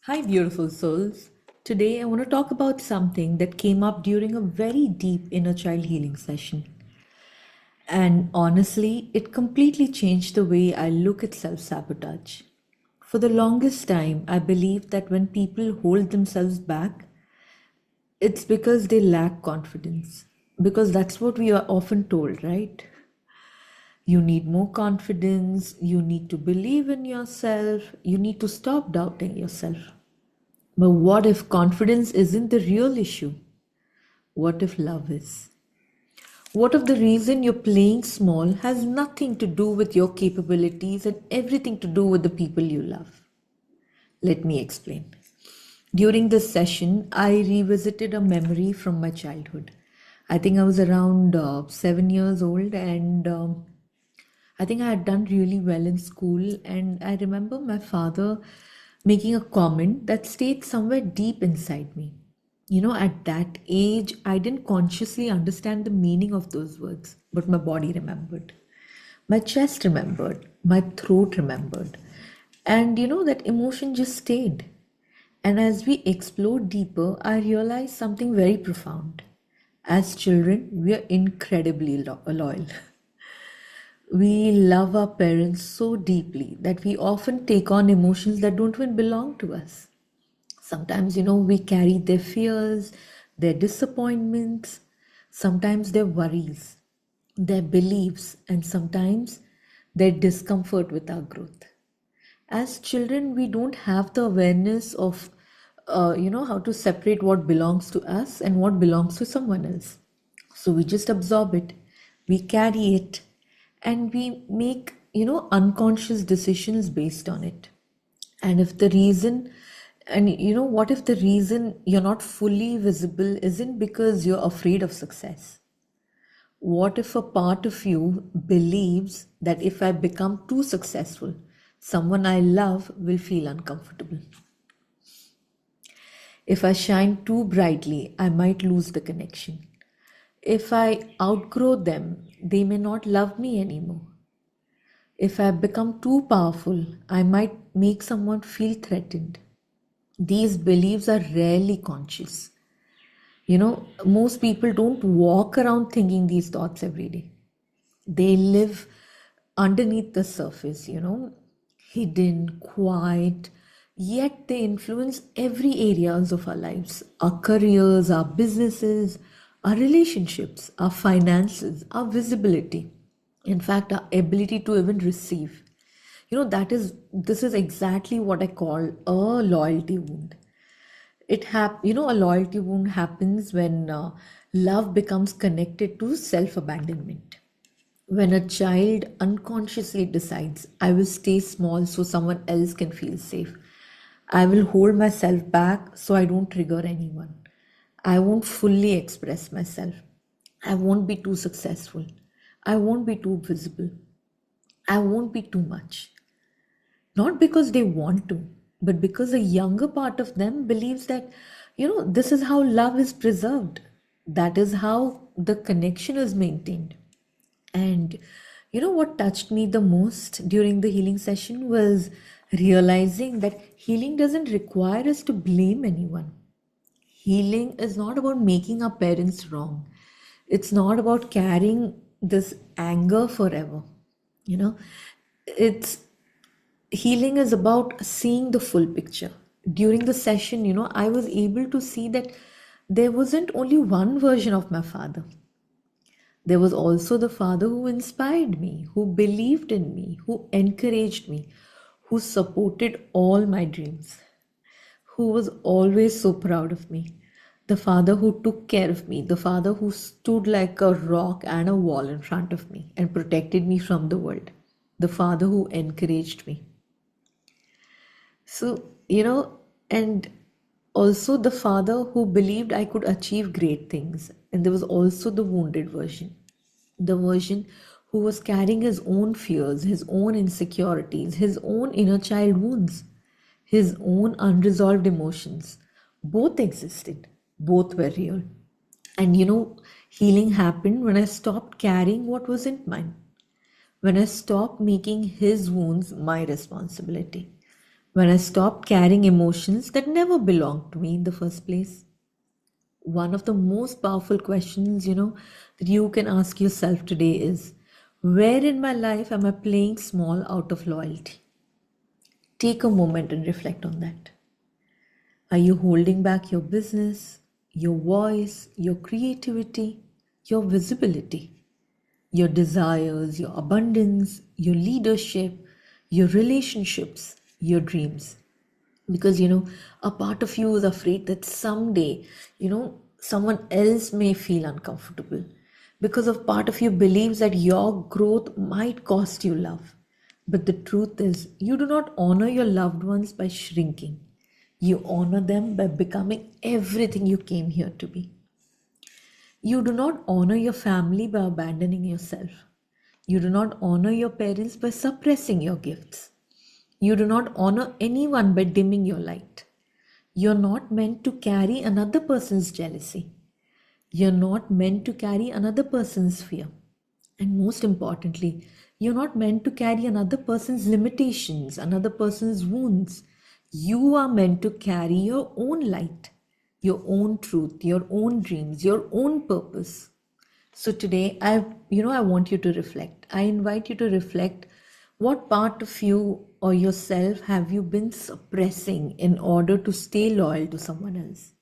Hi, beautiful souls. Today, I want to talk about something that came up during a very deep inner child healing session. And honestly, it completely changed the way I look at self sabotage. For the longest time, I believed that when people hold themselves back, it's because they lack confidence. Because that's what we are often told, right? You need more confidence, you need to believe in yourself, you need to stop doubting yourself. But what if confidence isn't the real issue? What if love is? What if the reason you're playing small has nothing to do with your capabilities and everything to do with the people you love? Let me explain. During this session, I revisited a memory from my childhood. I think I was around 7 years old, and I think I had done really well in school. And I remember my father making a comment that stayed somewhere deep inside me. At that age, I didn't consciously understand the meaning of those words, but my body remembered. My chest remembered. My throat remembered. And that emotion just stayed. And as we explored deeper, I realized something very profound. As children, we are incredibly loyal. We love our parents so deeply that we often take on emotions that don't even belong to us. Sometimes, we carry their fears, their disappointments, sometimes their worries, their beliefs, and sometimes their discomfort with our growth. As children, we don't have the awareness of, how to separate what belongs to us and what belongs to someone else. So we just absorb it, we carry it, and we make, unconscious decisions based on it. And if the reason, and what if the reason you're not fully visible isn't because you're afraid of success? What if a part of you believes that if I become too successful, someone I love will feel uncomfortable? If I shine too brightly, I might lose the connection. If I outgrow them, they may not love me anymore. If I become too powerful, I might make someone feel threatened. These beliefs are rarely conscious. Most people don't walk around thinking these thoughts every day. They live underneath the surface, hidden, quiet, yet they influence every areas of our lives, our careers, our businesses, our relationships, our finances, our visibility. In fact, our ability to even receive. This is exactly what I call a loyalty wound. A loyalty wound happens when love becomes connected to self abandonment. When a child unconsciously decides, I will stay small so someone else can feel safe. I will hold myself back so I don't trigger anyone. I won't fully express myself. I won't be too successful. I won't be too visible. I won't be too much. Not because they want to, but because a younger part of them believes that, this is how love is preserved. That is how the connection is maintained. And what touched me the most during the healing session was realizing that healing doesn't require us to blame anyone. Healing is not about making our parents wrong. It's not about carrying this anger forever. You know, it's healing is about seeing the full picture. During the session, I was able to see that there wasn't only one version of my father. There was also the father who inspired me, who believed in me, who encouraged me, who supported all my dreams, who was always so proud of me. The father who took care of me, the father who stood like a rock and a wall in front of me and protected me from the world, the father who encouraged me. So, and also the father who believed I could achieve great things. And there was also the wounded version, the version who was carrying his own fears, his own insecurities, his own inner child wounds, his own unresolved emotions. Both existed, both were real. And healing happened when I stopped carrying what wasn't mine, when I stopped making his wounds my responsibility. when I stopped carrying emotions that never belonged to me in the first place. One of the most powerful questions, that you can ask yourself today is, where in my life am I playing small out of loyalty? Take a moment and reflect on that. Are you holding back your business, your voice, your creativity, your visibility, your desires, your abundance, your leadership, your relationships, your dreams? Because a part of you is afraid that someday someone else may feel uncomfortable, because of part of you believes that your growth might cost you love. But the truth is, you do not honor your loved ones by shrinking. You honor them by becoming everything you came here to be. You do not honor your family by abandoning yourself. You do not honor your parents by suppressing your gifts. You do not honor anyone by dimming your light. You're not meant to carry another person's jealousy. You're not meant to carry another person's fear. And most importantly, you're not meant to carry another person's limitations, another person's wounds. You are meant to carry your own light, your own truth, your own dreams, your own purpose. So today I want you to reflect. I invite you to reflect, what part of you or yourself have you been suppressing in order to stay loyal to someone else?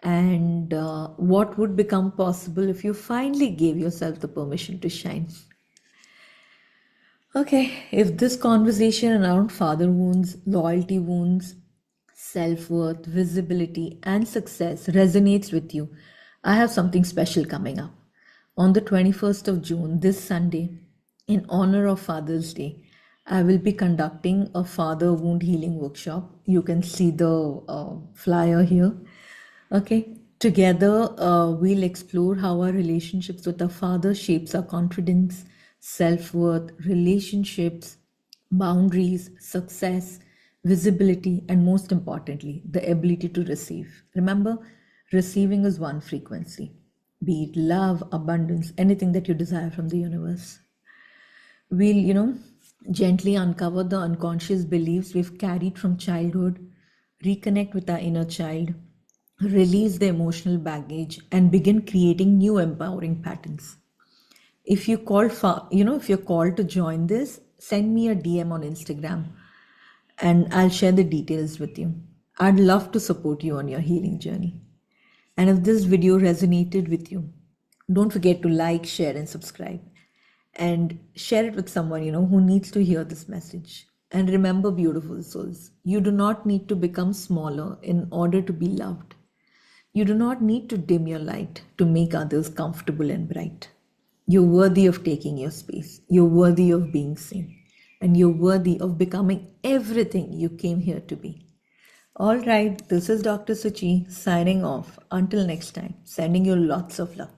And what would become possible if you finally gave yourself the permission to shine? Okay, if this conversation around father wounds, loyalty wounds, self worth, visibility, and success resonates with you, I have something special coming up. On the 21st of June, this Sunday, in honor of Father's Day, I will be conducting a father wound healing workshop. You can see the flyer here. Okay, together we'll explore how our relationships with our father shapes our confidence, self-worth, relationships, boundaries, success, visibility, and most importantly, the ability to receive. Remember, receiving is one frequency, be it love, abundance, anything that you desire from the universe. We'll, gently uncover the unconscious beliefs we've carried from childhood, reconnect with our inner child, release the emotional baggage, and begin creating new empowering patterns. If you if you're called to join this, send me a DM on Instagram and I'll share the details with you. I'd love to support you on your healing journey. And if this video resonated with you, don't forget to like, share, and subscribe. And share it with someone who needs to hear this message. And remember, beautiful souls, you do not need to become smaller in order to be loved. You do not need to dim your light to make others comfortable and bright. You're worthy of taking your space. You're worthy of being seen. And you're worthy of becoming everything you came here to be. All right, this is Dr. Suchi signing off. Until next time, sending you lots of love.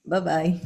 Bye bye.